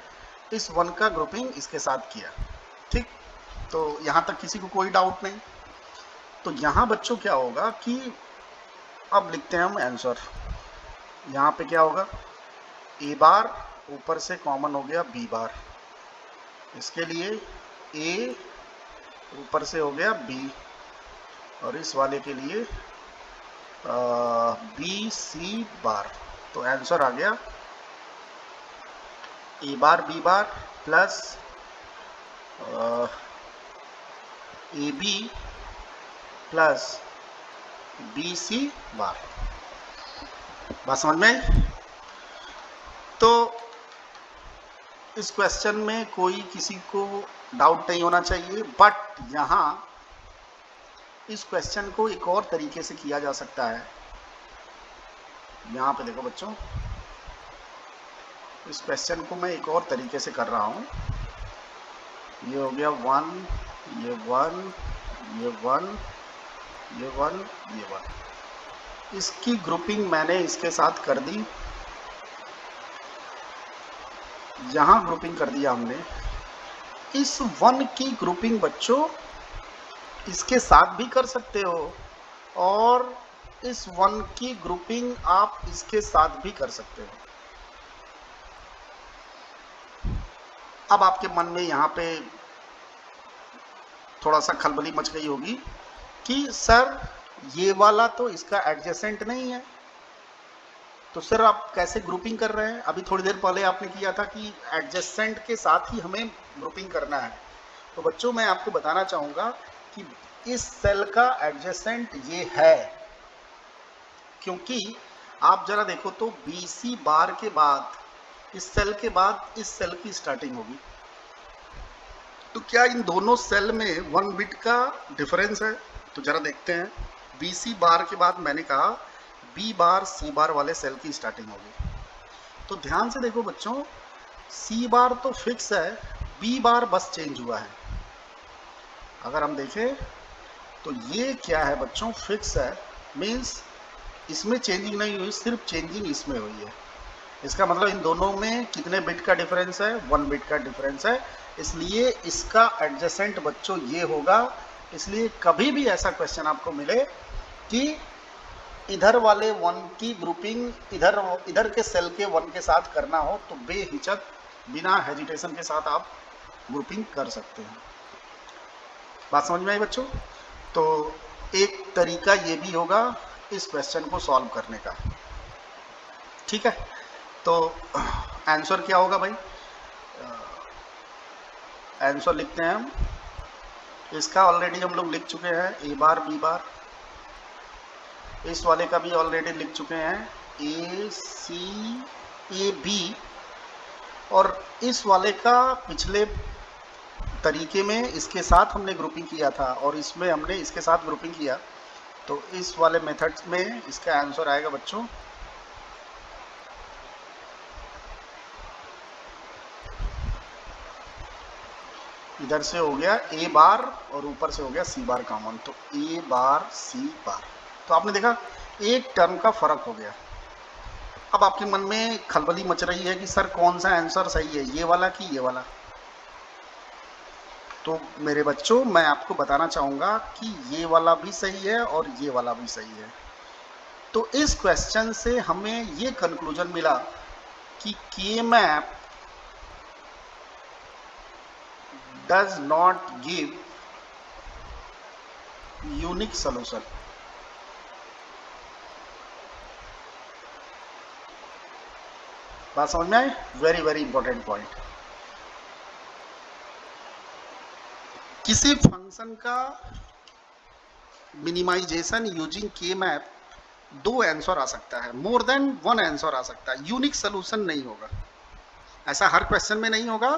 इस 1 का ग्रुपिंग इसके साथ किया, ठीक। तो यहाँ तक किसी को कोई डाउट नहीं। तो यहाँ बच्चों क्या होगा कि अब लिखते हैं हम आंसर। यहाँ पे क्या होगा, ए बार ऊपर से कॉमन हो गया बी बार, इसके लिए ए ऊपर से हो गया बी, और इस वाले के लिए बी सी बार। तो आंसर आ गया A bar B bar plus A B plus B C bar. बात समझ में आई? तो इस क्वेश्चन में कोई किसी को डाउट नहीं होना चाहिए, बट यहाँ इस क्वेश्चन को एक और तरीके से किया जा सकता है। यहाँ पे देखो बच्चों, इस क्वेश्चन को मैं एक और तरीके से कर रहा हूँ। ये हो गया 1, ये 1, ये 1, ये 1, ये 1। इसकी ग्रुपिंग मैंने इसके साथ कर दी, यहाँ ग्रुपिंग कर दिया हमने। इस 1 की ग्रुपिंग बच्चों इसके साथ भी कर सकते हो और इस 1 की ग्रुपिंग आप इसके साथ भी कर सकते हो। अब आपके मन में यहाँ पे थोड़ा सा खलबली मच गई होगी कि सर ये वाला तो इसका एडजेसेंट नहीं है, तो सर आप कैसे ग्रुपिंग कर रहे हैं? अभी थोड़ी देर पहले आपने किया था कि एडजेसेंट के साथ ही हमें ग्रुपिंग करना है। तो बच्चों मैं आपको बताना चाहूँगा कि इस सेल का एडजेसेंट ये है, क्योंकि आप जरा देखो तो BC बार के बाद इस सेल के बाद इस सेल की स्टार्टिंग होगी। तो क्या इन दोनों सेल में 1 बिट का डिफरेंस है? तो जरा देखते हैं। BC बार के बाद मैंने कहा B बार C बार वाले सेल की स्टार्टिंग होगी। तो ध्यान से देखो बच्चों, C बार तो फिक्स है, B बार बस चेंज हुआ है। अगर हम देखें तो ये क्या है बच्चों, फिक्स है, मीन्स इसमें चेंजिंग नहीं हुई, सिर्फ चेंजिंग इसमें हुई है। इसका मतलब इन दोनों में कितने बिट का डिफरेंस है? 1 बिट का डिफरेंस है, इसलिए इसका एडजेसेंट बच्चों ये होगा। इसलिए कभी भी ऐसा क्वेश्चन आपको मिले कि इधर वाले 1 की ग्रुपिंग इधर के सेल के 1 के साथ करना हो, तो बेहिचक बिना हेजिटेशन के साथ आप ग्रुपिंग कर सकते हैं। बात समझ में आई बच्चों? तो एक तरीका ये भी होगा इस क्वेश्चन को सॉल्व करने का, ठीक है। तो आंसर क्या होगा भाई? आंसर लिखते हैं हम। इसका ऑलरेडी हम लोग लिख चुके हैं ए बार बी बार, इस वाले का भी ऑलरेडी लिख चुके हैं ए सी ए बी, और इस वाले का पिछले तरीके में इसके साथ हमने ग्रुपिंग किया था और इसमें हमने इसके साथ ग्रुपिंग किया। तो इस वाले मेथड में इसका आंसर आएगा बच्चों इधर से हो गया ए बार और ऊपर से हो गया सी बार कॉमन, तो ए बार सी बार। तो आपने देखा एक टर्म का फर्क हो गया। अब आपके मन में खलबली मच रही है कि सर कौन सा आंसर सही है, ये वाला कि ये वाला? तो मेरे बच्चों मैं आपको बताना चाहूँगा कि ये वाला भी सही है और ये वाला भी सही है। तो इस क्वेश्चन से हमें ये कंक्लूजन मिला कि के map does not give unique solution। बात समझ में आए? Very very important point. किसी फंक्शन का मिनिमाइजेशन यूजिंग के मैप दो आंसर आ सकता है, मोर देन वन आंसर आ सकता है, यूनिक सोल्यूशन नहीं होगा। ऐसा हर क्वेश्चन में नहीं होगा,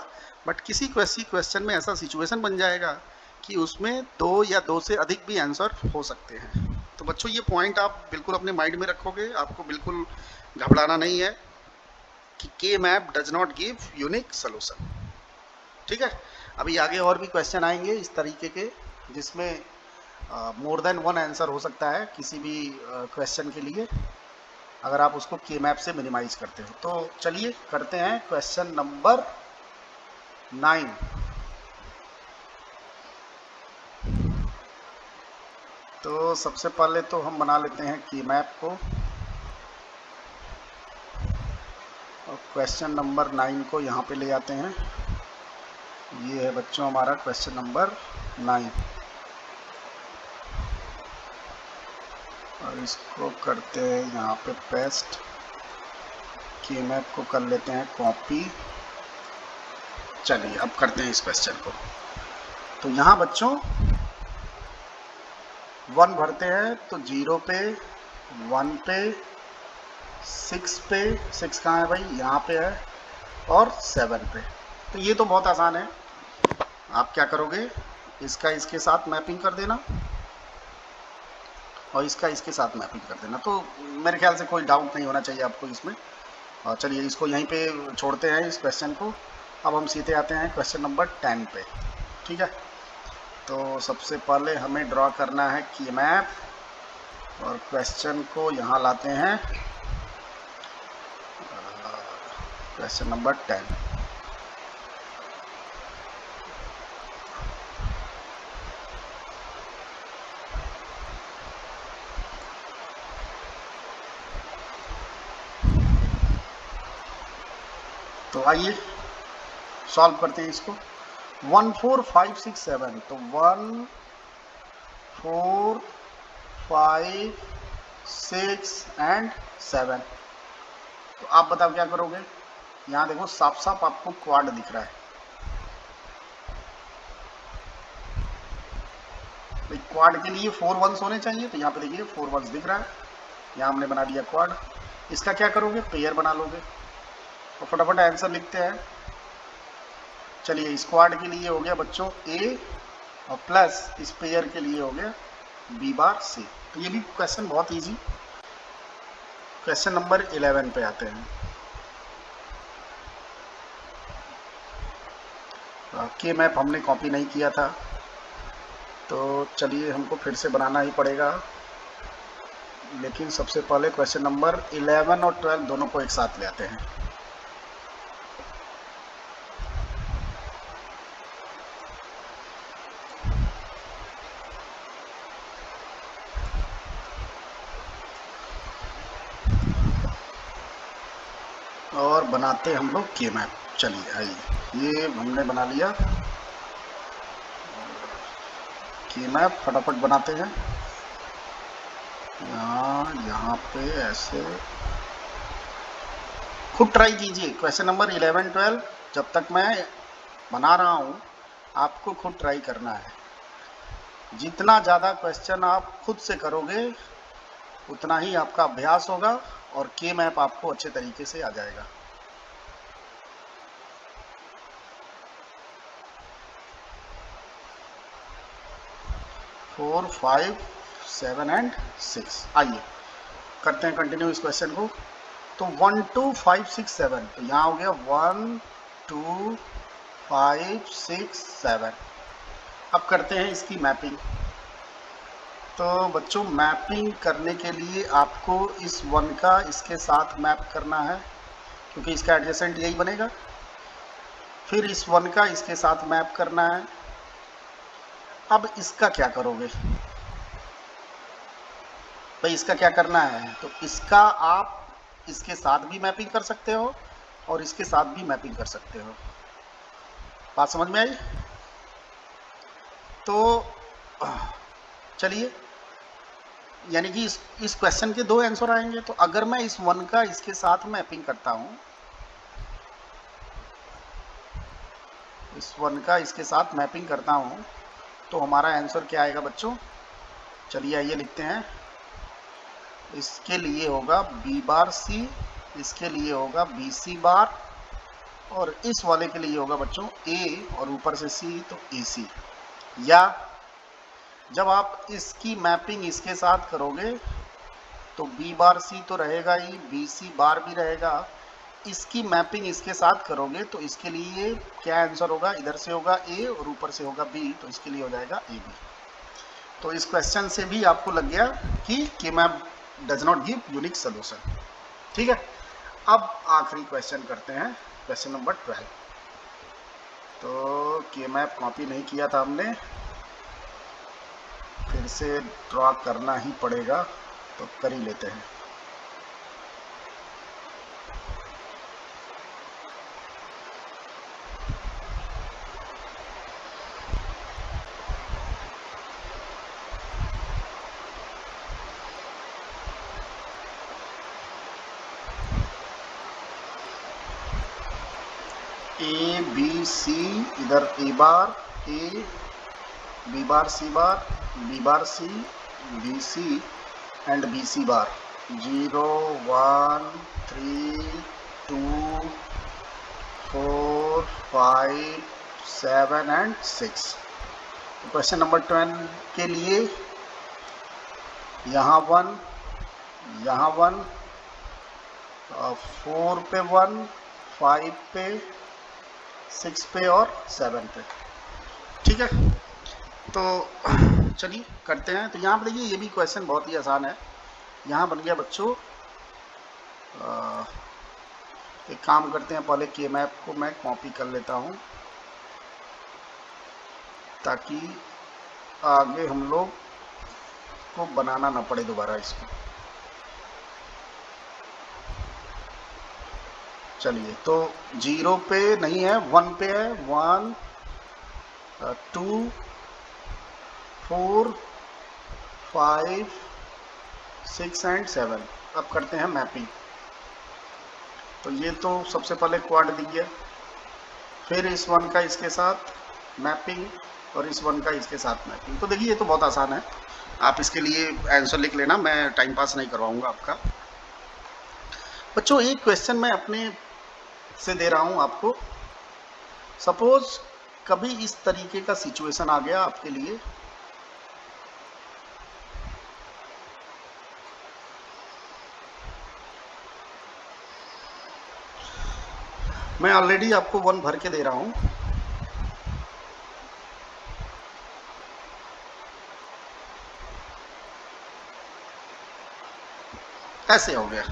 बट किसी क्वेश्चन में ऐसा सिचुएशन बन जाएगा कि उसमें दो या दो से अधिक भी आंसर हो सकते हैं। तो बच्चों ये पॉइंट आप बिल्कुल अपने माइंड में रखोगे, आपको बिल्कुल घबराना नहीं है कि के map does not give unique solution. ठीक है, अभी आगे और भी क्वेश्चन आएंगे इस तरीके के, जिसमें मोर देन वन आंसर हो सकता है किसी भी क्वेश्चन के लिए, अगर आप उसको के मैप से मिनिमाइज करते हो। तो चलिए करते हैं क्वेश्चन नंबर 9। तो सबसे पहले तो हम बना लेते हैं की मैप को, और क्वेश्चन नंबर 9 को यहाँ पे ले आते हैं। ये है बच्चों हमारा क्वेश्चन नंबर 9, और इसको करते हैं यहाँ पे पेस्ट, की मैप को कर लेते हैं कॉपी। चलिए अब करते हैं इस क्वेश्चन को। तो यहाँ बच्चों 1 भरते हैं तो 0 पे, 1 पे, 6 पे, 6 कहाँ है भाई, यहाँ पे है, और 7 पे। तो ये तो बहुत आसान है, आप क्या करोगे, इसका इसके साथ मैपिंग कर देना और इसका इसके साथ मैपिंग कर देना। तो मेरे ख्याल से कोई डाउट नहीं होना चाहिए आपको इसमें। और चलिए इसको यहीं पे छोड़ते हैं इस क्वेश्चन को। अब हम सीधे आते हैं क्वेश्चन नंबर 10 पे। ठीक है, तो सबसे पहले हमें ड्रॉ करना है की मैप, और क्वेश्चन को यहाँ लाते हैं क्वेश्चन नंबर 10। तो आइए सॉल्व करते हैं इसको। 1 4 5 6 7, तो 1 4 5 6 एंड 7। तो आप बताओ क्या करोगे। यहाँ देखो साफ साफ आपको क्वाड दिख रहा है, तो क्वाड के लिए 4 1s होने चाहिए। तो यहाँ पे देखिए 4 1s दिख रहा है, यहाँ हमने बना दिया क्वाड। इसका क्या करोगे, पेयर बना लोगे। तो फटाफट आंसर लिखते हैं। चलिए स्क्वाड के लिए हो गया बच्चों ए, और प्लस इस पेयर के लिए हो गया बी बार सी। तो ये भी क्वेश्चन बहुत इजी। क्वेश्चन नंबर 11 पे आते हैं। के मैप हमने कॉपी नहीं किया था, तो चलिए हमको फिर से बनाना ही पड़ेगा। लेकिन सबसे पहले क्वेश्चन नंबर 11 और 12 दोनों को एक साथ ले आते हैं। और बनाते हम लोग के मैप। चलिए आइए, ये हमने बना लिया के मैप, फटाफट बनाते हैं। यहाँ पे ऐसे खुद ट्राई कीजिए। क्वेश्चन नंबर 11 12 जब तक मैं बना रहा हूँ आपको खुद ट्राई करना है। जितना ज़्यादा क्वेश्चन आप खुद से करोगे उतना ही आपका अभ्यास होगा और के मैप आपको अच्छे तरीके से आ जाएगा। Four 5 7 and 6। आइए करते हैं कंटिन्यू इस क्वेश्चन को। तो 1 2 5 6 7, तो यहाँ हो गया 1 2 5 6 7। अब करते हैं इसकी मैपिंग। तो बच्चों मैपिंग करने के लिए आपको इस 1 का इसके साथ मैप करना है, क्योंकि इसका एडजेसेंट यही बनेगा। फिर इस 1 का इसके साथ मैप करना है। अब इसका क्या करोगे भाई, इसका क्या करना है, तो इसका आप इसके साथ भी मैपिंग कर सकते हो और इसके साथ भी मैपिंग कर सकते हो। बात समझ में आई। तो चलिए, यानी कि इस क्वेश्चन के दो आंसर आएंगे। तो अगर मैं इस 1 का इसके साथ मैपिंग करता हूँ, इस 1 का इसके साथ मैपिंग करता हूँ, तो हमारा आंसर क्या आएगा बच्चों। चलिए आइए लिखते हैं इसके लिए होगा बी बार सी, इसके लिए होगा बी सी बार, और इस वाले के लिए होगा बच्चों ए और ऊपर से सी, तो ए सी। या जब आप इसकी मैपिंग इसके साथ करोगे तो बी बार सी तो रहेगा ही, बी सी बार भी रहेगा। इसकी मैपिंग इसके साथ करोगे तो इसके लिए क्या आंसर होगा, इधर से होगा ए और ऊपर से होगा बी, तो इसके लिए हो जाएगा ए बी। तो इस क्वेश्चन से भी आपको लग गया कि map does not give unique solution. ठीक है, अब आखिरी क्वेश्चन करते हैं, क्वेश्चन नंबर 12। तो के मैप कॉपी नहीं किया था हमने, फिर से ड्रॉ करना ही पड़ेगा, तो कर ही लेते हैं। ए बी सी, इधर A bar A, B bar C bar, B bar C, B C and B C bar, 0 1 3 2 4 5 7 and 6। Question number 12 के लिए यहाँ 1, यहाँ 1, 4 पे 1, 5 पे, 6 पे और 7 पे। ठीक है, तो चलिए करते हैं। तो यहाँ पर देखिए ये भी क्वेश्चन बहुत ही आसान है। यहाँ बन गया बच्चों, एक काम करते हैं, पहले के मैप को मैं कॉपी कर लेता हूँ ताकि आगे हम लोग को बनाना ना पड़े दोबारा इसको। चलिए, तो 0 पे नहीं है, 1 पे है, 1 2 4 5 6 एंड 7। अब करते हैं मैपिंग। तो ये तो सबसे पहले क्वाड दिख गया, फिर इस 1 का इसके साथ मैपिंग और इस 1 का इसके साथ मैपिंग। तो देखिए ये तो बहुत आसान है, आप इसके लिए आंसर लिख लेना, मैं टाइम पास नहीं करवाऊंगा आपका। बच्चों एक क्वेश्चन मैं अपने से दे रहा हूं आपको। सपोज कभी इस तरीके का सिचुएशन आ गया आपके लिए, मैं ऑलरेडी आपको 1 भर के दे रहा हूं। ऐसे हो गया,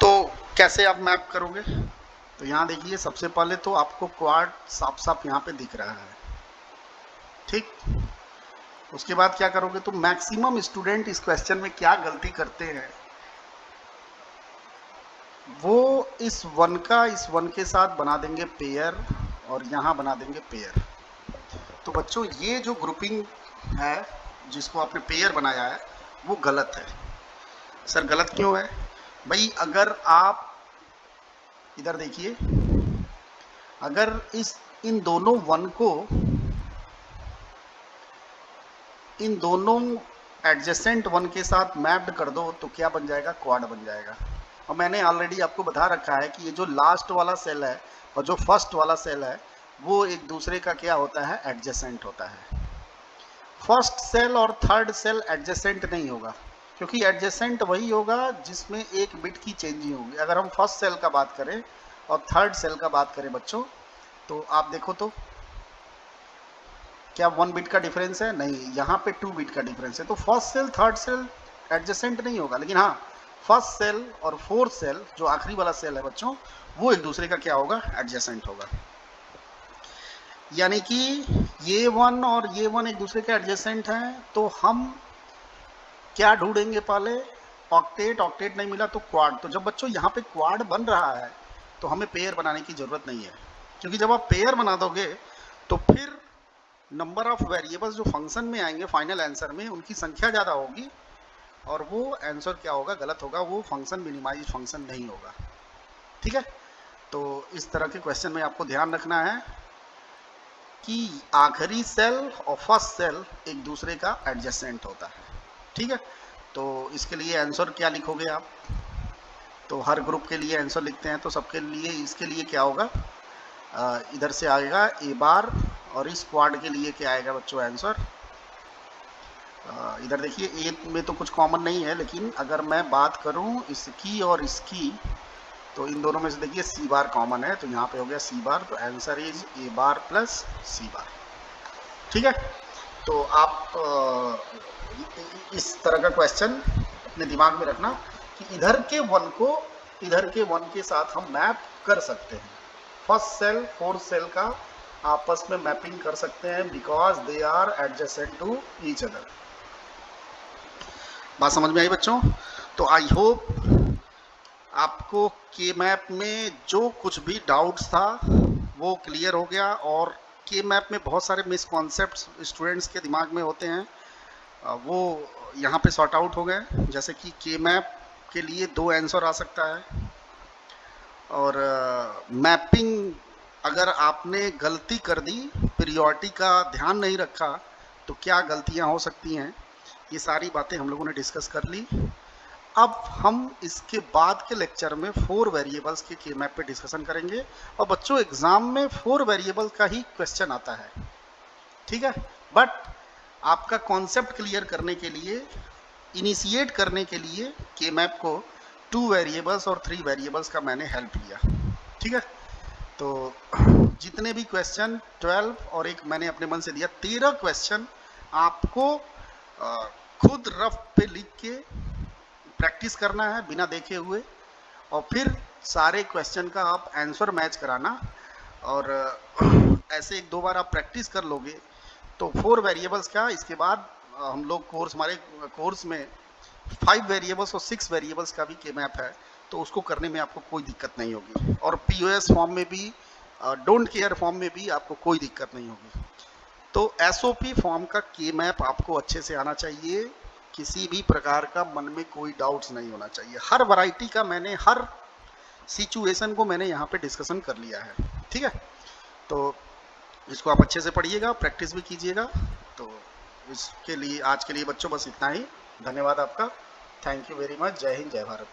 तो कैसे आप मैप करोगे? तो यहाँ देखिए सबसे पहले तो आपको क्वाड साफ साफ यहाँ पे दिख रहा है, ठीक। उसके बाद क्या करोगे, तो मैक्सिमम स्टूडेंट इस क्वेश्चन में क्या गलती करते हैं, वो इस 1 का इस 1 के साथ बना देंगे पेयर और यहाँ बना देंगे पेयर। तो बच्चों ये जो ग्रुपिंग है जिसको आपने पेयर बनाया है वो गलत है। सर गलत क्यों है भाई? अगर आप इधर देखिए, अगर इन दोनों 1 को इन दोनों एडजेसेंट 1 के साथ मैप्ड कर दो तो क्या बन जाएगा, क्वाड बन जाएगा। और मैंने ऑलरेडी आपको बता रखा है कि ये जो लास्ट वाला सेल है और जो फर्स्ट वाला सेल है वो एक दूसरे का क्या होता है, एडजेसेंट होता है। फर्स्ट सेल और थर्ड सेल एडजेसेंट नहीं होगा, क्योंकि एडजेसेंट वही होगा जिसमें एक बिट की चेंजिंग होगी। अगर हम फर्स्ट सेल का बात करें और थर्ड सेल का बात करें बच्चों, तो आप देखो तो क्या 1 बिट का डिफरेंस है? नहीं, यहाँ पे 2 बिट का डिफरेंस है। तो first cell third cell adjacent नहीं होगा, लेकिन हाँ फर्स्ट सेल और फोर्थ सेल जो आखिरी वाला सेल है बच्चों, वो एक दूसरे का क्या होगा, एडजेसेंट होगा। यानी कि ये 1 और ये 1 एक दूसरे के एडजेसेंट हैं, तो हम क्या ढूंढेंगे पहले, ऑक्टेट। ऑक्टेट नहीं मिला तो क्वाड। तो जब बच्चों यहाँ पे क्वाड बन रहा है तो हमें पेयर बनाने की जरूरत नहीं है, क्योंकि जब आप पेयर बना दोगे तो फिर नंबर ऑफ वेरिएबल्स जो फंक्शन में आएंगे फाइनल आंसर में, उनकी संख्या ज़्यादा होगी और वो आंसर क्या होगा, गलत होगा, वो फंक्शन मिनिमाइज फंक्शन नहीं होगा। ठीक है, तो इस तरह के क्वेश्चन में आपको ध्यान रखना है कि आखिरी सेल और फर्स्ट सेल एक दूसरे का एडजेसेंट होता है। ठीक है, तो इसके लिए आंसर क्या लिखोगे आप? तो हर ग्रुप के लिए आंसर लिखते हैं, तो सबके लिए इसके लिए क्या होगा, इधर से आएगा ए बार, और इस क्वाड के लिए क्या आएगा बच्चों आंसर? इधर देखिए ए में तो कुछ कॉमन नहीं है, लेकिन अगर मैं बात करूं इसकी और इसकी, तो इन दोनों में से देखिए सी बार कॉमन है, तो यहाँ पे हो गया सी बार, तो answer is A bar plus C bar. ठीक है, तो आप इस तरह का क्वेश्चन अपने दिमाग में रखना कि इधर के वन को इधर के वन के साथ हम मैप कर सकते हैं। फर्स्ट सेल फोर्थ सेल का आपस में मैपिंग कर सकते हैं because they are adjacent to each other. बात समझ में आई बच्चों? तो आई होप आपको के मैप में जो कुछ भी डाउट्स था वो क्लियर हो गया, और के मैप में बहुत सारे मिसकॉन्सेप्ट्स स्टूडेंट्स के दिमाग में होते हैं, वो यहाँ पे सॉर्ट आउट हो गए। जैसे कि के मैप के लिए 2 आंसर आ सकता है, और मैपिंग अगर आपने गलती कर दी, पीरियोडिटी का ध्यान नहीं रखा, तो क्या गलतियाँ हो सकती हैं, ये सारी बातें हम लोगों ने डिस्कस कर ली। अब हम इसके बाद के लेक्चर में 4 वेरिएबल्स के के मैप पे डिस्कशन करेंगे, और बच्चों एग्जाम में 4 वेरिएबल का ही क्वेश्चन आता है, ठीक है। बट आपका कॉन्सेप्ट क्लियर करने के लिए, इनिशिएट करने के लिए के मैप को 2 वेरिएबल्स और 3 वेरिएबल्स का मैंने हेल्प लिया, ठीक है। तो जितने भी क्वेश्चन 12 और एक मैंने अपने मन से दिया 13 क्वेश्चन आपको खुद रफ पे लिख के प्रैक्टिस करना है बिना देखे हुए, और फिर सारे क्वेश्चन का आप आंसर मैच कराना, और ऐसे 1-2 बार आप प्रैक्टिस कर लोगे तो 4 वेरिएबल्स का, इसके बाद हम लोग हमारे कोर्स में 5 वेरिएबल्स और 6 वेरिएबल्स का भी के मैप है, तो उसको करने में आपको कोई दिक्कत नहीं होगी, और पीओएस फॉर्म में भी, डोंट केयर फॉर्म में भी आपको कोई दिक्कत नहीं होगी। तो एसओपी फॉर्म का के मैप आपको अच्छे से आना चाहिए, किसी भी प्रकार का मन में कोई डाउट्स नहीं होना चाहिए। हर वैरायटी का मैंने, हर सिचुएशन को मैंने यहाँ पे डिस्कशन कर लिया है, ठीक है। तो इसको आप अच्छे से पढ़िएगा, प्रैक्टिस भी कीजिएगा। तो इसके लिए आज के लिए बच्चों बस इतना ही। धन्यवाद आपका, थैंक यू वेरी मच। जय हिंद, जय भारत।